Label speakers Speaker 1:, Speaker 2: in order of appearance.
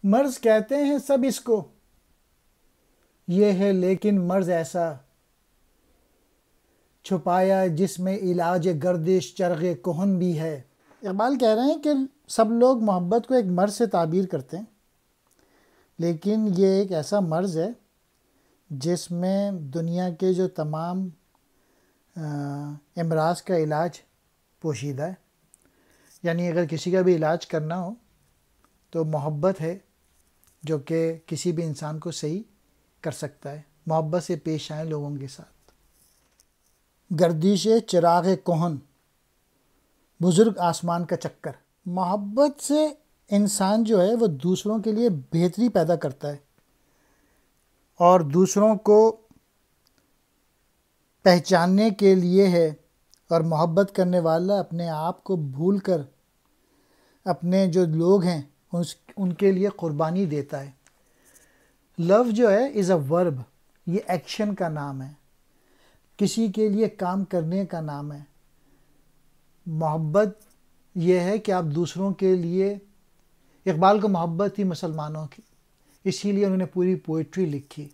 Speaker 1: مرض کہتے ہیں سب اس کو، یہ ہے لیکن مرض ایسا چھپایا جس میں علاج گردش چرغ کہن بھی ہے۔ اقبال کہہ رہے ہیں کہ سب لوگ محبت کو ایک مرض سے تعبیر کرتے ہیں، لیکن یہ ایک ایسا مرض ہے جس میں دنیا کے جو تمام امراض کا علاج پوشیدہ ہے۔ یعنی اگر کسی کا بھی علاج کرنا ہو تو محبت ہے جو کہ کسی بھی انسان کو صحیح کر سکتا ہے۔ محبت سے پیش آئیں لوگوں کے ساتھ۔ گردش چراغ کہن، بزرگ آسمان کا چکر۔ محبت سے انسان جو ہے وہ دوسروں کے لیے بہتری پیدا کرتا ہے اور دوسروں کو پہچاننے کے لیے ہے، اور محبت کرنے والا اپنے آپ کو بھول کر اپنے جو لوگ ہیں ان کے لیے قربانی دیتا ہے۔ لو جو ہے از اے ورب، یہ ایکشن کا نام ہے، کسی کے لیے کام کرنے کا نام ہے۔ محبت یہ ہے کہ آپ دوسروں کے لیے، اقبال کو محبت تھی مسلمانوں کی، اسی لیے انہوں نے پوری پوئٹری لکھی۔